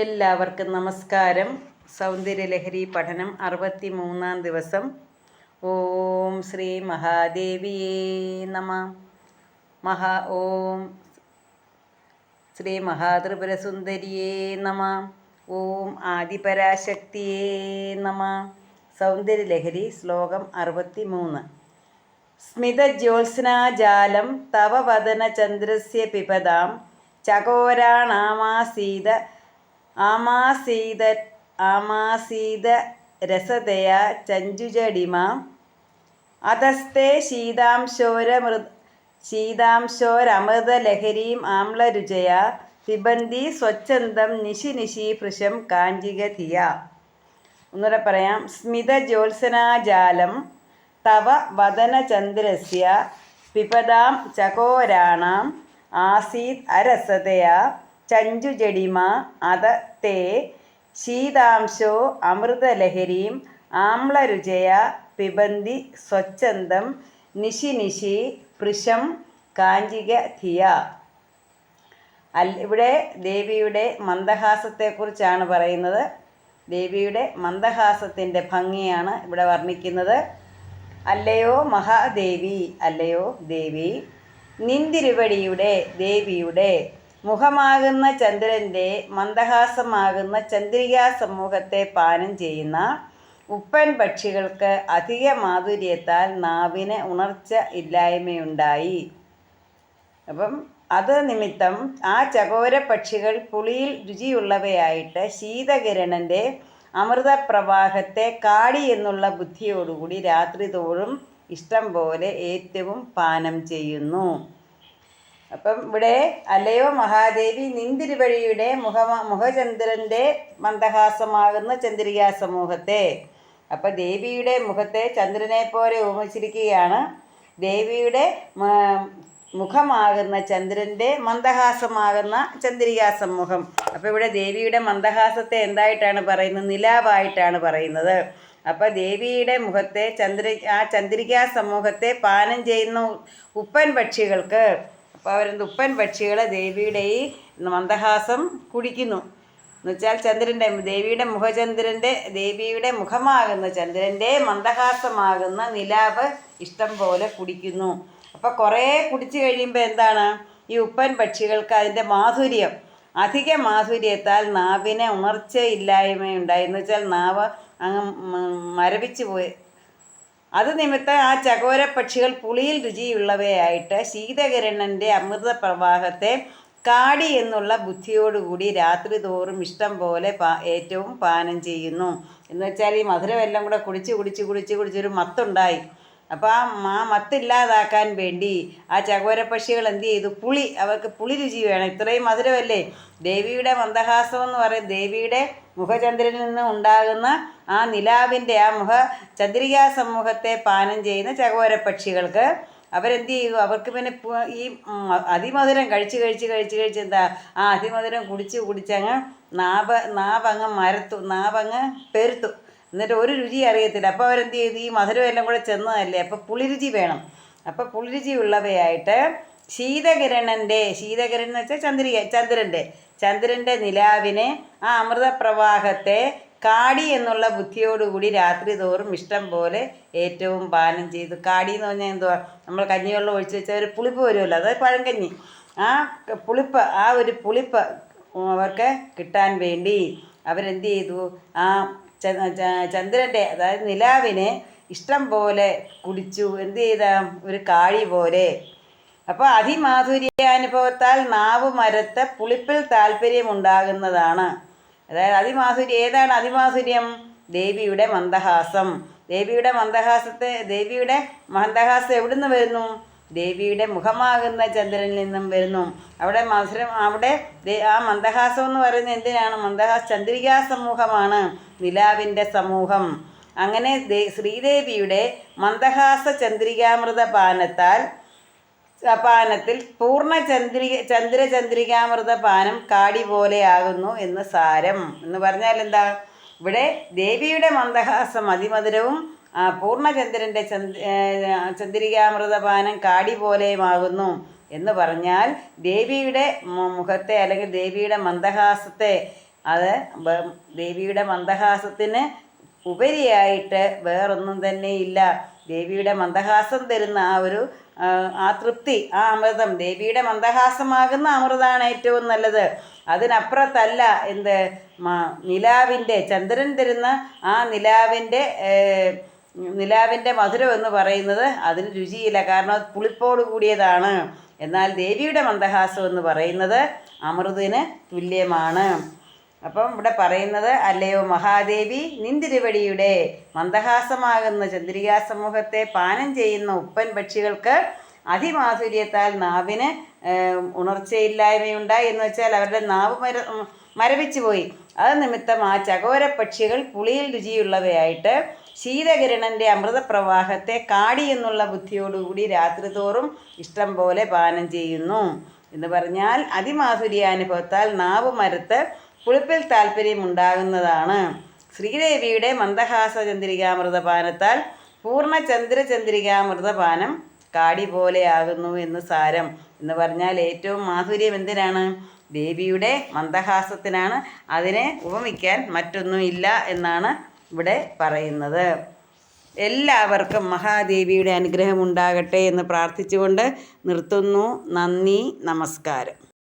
എല്ലാവർക്കും നമസ്കാരം. സൗന്ദര്യലഹരി പഠനം 63-ാം ദിവസം. ഓം ശ്രീ മഹാദേവിയേ നമ. ഓം ശ്രീ മഹാത്രിപുരസുന്ദരിയേ നമ. ഓം ആദിപരാശക്തിയേ നമ. സൗന്ദര്യലഹരി ശ്ലോകം 63. സ്മിതജ്യോത്സ്നാജാലം തവ വദനചന്ദ്രസ്യ പിപദാം ചകോരാണാമാസീത രസതയാ ചഞ്ജുജടിമാ അധസ്തേ ശീതാംശോരമൃതലഹരീം ആമ്ലരുചയാ പിബന്തി സ്വച്ഛന്തം നിശി നിശി ഭൃശം കാഞ്ചികധിയ. ഒന്നുകൂടെ പറയാം. സ്മിതജ്യോത്സ്നാജാലം തവ വദനചന്ദ്രസ്യ പിപദാം ചകോരാണാം ആസീത് അരസതയാ ചഞ്ജുജടിമാ അത തേ ശീതാംശോ അമൃതലഹരീം ആമ്ലരുചയാ പിബന്തി സ്വച്ഛന്തം നിശി നിശി ഭൃശം കാഞ്ചികധിയ. ഇവിടെ ദേവിയുടെ മന്ദഹാസത്തെക്കുറിച്ചാണ് പറയുന്നത്. ദേവിയുടെ മന്ദഹാസത്തിൻ്റെ ഭംഗിയാണ് ഇവിടെ വർണ്ണിക്കുന്നത്. അല്ലയോ മഹാദേവി, അല്ലയോ ദേവി, നിന്തിരുവടിയുടെ ദേവിയുടെ മുഖമാകുന്ന ചന്ദ്രൻ്റെ മന്ദഹാസമാകുന്ന ചന്ദ്രികാ സമൂഹത്തെ പാനം ചെയ്യുന്ന ഉപ്പൻ പക്ഷികൾക്ക് അധിക മാധുര്യത്താൽ നാവിന് ഉണർച്ച ഇല്ലായ്മയുണ്ടായി. അപ്പം അത് നിമിത്തം ആ ചകോര പക്ഷികൾ പുളിയിൽ രുചിയുള്ളവയായിട്ട് ശീതകിരണൻ്റെ അമൃതപ്രവാഹത്തെ കാടി എന്നുള്ള ബുദ്ധിയോടുകൂടി രാത്രി തോറും ഇഷ്ടം പോലെ ഏറ്റവും പാനം ചെയ്യുന്നു. അപ്പം ഇവിടെ അല്ലയോ മഹാദേവി, നിന്തിരുവഴിയുടെ മുഖചന്ദ്രൻ്റെ മന്ദഹാസമാകുന്ന ചന്ദ്രികാ സമൂഹത്തെ, അപ്പം ദേവിയുടെ മുഖത്തെ ചന്ദ്രനെ പോലെ ഉപമിച്ചിരിക്കുകയാണ്. ദേവിയുടെ മുഖമാകുന്ന ചന്ദ്രൻ്റെ മന്ദഹാസമാകുന്ന ചന്ദ്രികാ സമൂഹം. അപ്പോൾ ഇവിടെ ദേവിയുടെ മന്ദഹാസത്തെ എന്തായിട്ടാണ് പറയുന്നത്? നിലാവായിട്ടാണ് പറയുന്നത്. അപ്പോൾ ദേവിയുടെ മുഖത്തെ ആ ചന്ദ്രികാ സമൂഹത്തെ പാനം ചെയ്യുന്ന ഉപ്പൻ പക്ഷികൾക്ക്, അപ്പോൾ ഉപ്പൻ പക്ഷികൾ ദേവിയുടെ ഈ മന്ദഹാസം കുടിക്കുന്നു. എന്നുവെച്ചാൽ ദേവിയുടെ മുഖമാകുന്ന ചന്ദ്രൻ്റെ മന്ദഹാസമാകുന്ന നിലാവ് ഇഷ്ടം പോലെ കുടിക്കുന്നു. അപ്പോൾ കുറേ കുടിച്ചു കഴിയുമ്പോൾ എന്താണ്? ഈ ഉപ്പൻ പക്ഷികൾക്ക് അതിൻ്റെ മാധുര്യം, അധിക മാധുര്യത്താൽ നാവിന് ഉണർച്ചയില്ലായ്മയുണ്ടായി. എന്ന് വെച്ചാൽ നാവ് അങ്ങ് മരവിച്ചു പോയി. അത് നിമിത്തം ആ ചകോര പക്ഷികൾ പുളിയിൽ രുചിയുള്ളവയായിട്ട് ശീതകിരണൻ്റെ അമൃത പ്രവാഹത്തെ കാടി എന്നുള്ള ബുദ്ധിയോടുകൂടി രാത്രി തോറും ഇഷ്ടം പോലെ ഏറ്റവും പാനം ചെയ്യുന്നു. എന്ന് വെച്ചാൽ ഈ മധുരമെല്ലാം കൂടെ കുടിച്ചൊരു മത്തുണ്ടായി. അപ്പോൾ ആ മത്തില്ലാതാക്കാൻ വേണ്ടി ആ ചകോര പക്ഷികൾ എന്ത് ചെയ്തു? അവർക്ക് പുളി രുചി വേണം. ഇത്രയും മധുരമല്ലേ. ദേവിയുടെ മന്ദഹാസം എന്ന് പറയും ദേവിയുടെ മുഖചന്ദ്രനിൽ നിന്ന് ഉണ്ടാകുന്ന ആ നിലാവിൻ്റെ ആ ചന്ദ്രികാ സമൂഹത്തെ പാനം ചെയ്യുന്ന ചകോര പക്ഷികൾക്ക് അവരെന്ത് ചെയ്തു? അവർക്ക് പിന്നെ ഈ അതിമധുരം കഴിച്ച് എന്താ ആ അതിമധുരം കുടിച്ചങ്ങ് നാവങ്ങ് പെരുത്തു. എന്നിട്ട് ഒരു രുചി അറിയത്തില്ല. അപ്പോൾ അവരെന്ത് ചെയ്തു? ഈ മധുരം എല്ലാം കൂടെ ചെന്നതല്ലേ, അപ്പോൾ പുളിരുചി വേണം. അപ്പോൾ പുളിരുചി ഉള്ളവയായിട്ട് ശീതകിരണം എന്ന് വെച്ചാൽ ചന്ദ്രൻ്റെ നിലാവിനെ ആ അമൃതപ്രവാഹത്തെ കാടി എന്നുള്ള ബുദ്ധിയോടുകൂടി രാത്രി തോറും ഇഷ്ടം പോലെ ഏറ്റവും പാനം ചെയ്തു. കാടി എന്ന് പറഞ്ഞാൽ എന്തുവാ? നമ്മൾ കഞ്ഞിവെള്ളം ഒഴിച്ച് വെച്ചാൽ ഒരു പുളിപ്പ് വരുമല്ലോ, അതായത് പഴങ്കഞ്ഞി. ആ ഒരു പുളിപ്പ് അവർക്ക് കിട്ടാൻ വേണ്ടി അവരെന്ത് ചെയ്തു? ആ ചന്ദ്രൻ്റെ അതായത് നിലാവിനെ ഇഷ്ടം പോലെ കുടിച്ചു. എന്ത് ചെയ്ത? ഒരു കാഴി പോലെ. അപ്പോൾ അതിമാധുര്യാനുഭവത്താൽ നാവ് മരത്ത് പുളിപ്പിൽ താല്പര്യമുണ്ടാകുന്നതാണ്. അതായത് ഏതാണ് അതിമാധുര്യം? ദേവിയുടെ മന്ദഹാസം. ദേവിയുടെ മന്ദഹാസം എവിടുന്ന് വരുന്നു? ദേവിയുടെ മുഖമാകുന്ന ചന്ദ്രനിൽ നിന്നും വരുന്നു. അവിടെ ആ മന്ദഹാസം എന്ന് പറയുന്നത് എന്തിനാണ്? ചന്ദ്രികാ സമൂഹമാണ്, നിലാവിൻ്റെ സമൂഹം. അങ്ങനെ ശ്രീദേവിയുടെ മന്ദഹാസ ചന്ദ്രികാമൃത പാനത്തിൽ പൂർണ്ണ ചന്ദ്രചന്ദ്രികാമൃത പാനം കാടി പോലെയാകുന്നു എന്ന് സാരം. എന്ന് പറഞ്ഞാൽ എന്താ? ഇവിടെ ദേവിയുടെ മന്ദഹാസം അതിമധുരവും പൂർണ്ണചന്ദ്രൻ്റെ ചന്ദ്രികാമൃതപാനം കാടി പോലെയുമാകുന്നു എന്ന് പറഞ്ഞാൽ ദേവിയുടെ മുഖത്തെ അല്ലെങ്കിൽ ദേവിയുടെ മന്ദഹാസത്തെ അത് ദേവിയുടെ മന്ദഹാസത്തിന് ഉപരിയായിട്ട് വേറൊന്നും തന്നെ ഇല്ല. ദേവിയുടെ മന്ദഹാസം തരുന്ന ആ തൃപ്തി, ആ അമൃതം, ദേവിയുടെ മന്ദഹാസമാകുന്ന അമൃതാണ് ഏറ്റവും നല്ലത്. അതിനപ്പുറത്തല്ല നിലാവിൻ്റെ, ചന്ദ്രൻ തരുന്ന ആ നിലാവിൻ്റെ മധുരം എന്ന് പറയുന്നത് അതിന് രുചിയില്ല, കാരണം അത് പുളിപ്പോട് കൂടിയതാണ്. എന്നാൽ ദേവിയുടെ മന്ദഹാസം എന്ന് പറയുന്നത് അമൃതിന് തുല്യമാണ്. അപ്പം ഇവിടെ പറയുന്നത്, അല്ലയോ മഹാദേവി, നിന്തിരുവടിയുടെ മന്ദഹാസമാകുന്ന ചന്ദ്രികാ സമൂഹത്തെ പാനം ചെയ്യുന്ന ഉപ്പൻ പക്ഷികൾക്ക് അതിമാധുര്യത്താൽ നാവിന് ഉണർച്ചയില്ലായ്മയുണ്ടായി എന്ന് വെച്ചാൽ അവരുടെ നാവ് മരവിച്ചു പോയി. അത് നിമിത്തം ആ ചകോര പക്ഷികൾ പുളിയിൽ രുചിയുള്ളവയായിട്ട് ശീതകിരണൻ്റെ അമൃതപ്രവാഹത്തെ കാടി എന്നുള്ള ബുദ്ധിയോടുകൂടി രാത്രി തോറും ഇഷ്ടം പോലെ പാനം ചെയ്യുന്നു എന്ന് പറഞ്ഞാൽ അതിമാധുര്യാനുഭവത്താൽ നാവ് മരത്ത് പുളിപ്പിൽ താല്പര്യമുണ്ടാകുന്നതാണ്. ശ്രീദേവിയുടെ മന്ദഹാസ ചന്ദ്രികാമൃതപാനത്താൽ പൂർണ്ണ ചന്ദ്രചന്ദ്രികാമൃതപാനം കാടി പോലെയാകുന്നു എന്ന് സാരം. എന്ന് പറഞ്ഞാൽ ഏറ്റവും മാധുര്യം എന്തിനാണ്? ദേവിയുടെ മന്ദഹാസത്തിനാണ്. അതിനെ ഉപമിക്കാൻ മറ്റൊന്നുമില്ല എന്നാണ് ഇവിടെ പറയുന്നത്. എല്ലാവർക്കും മഹാദേവിയുടെ അനുഗ്രഹം ഉണ്ടാകട്ടെ എന്ന് പ്രാർത്ഥിച്ചുകൊണ്ട് നിർത്തുന്നു. നന്ദി, നമസ്കാരം.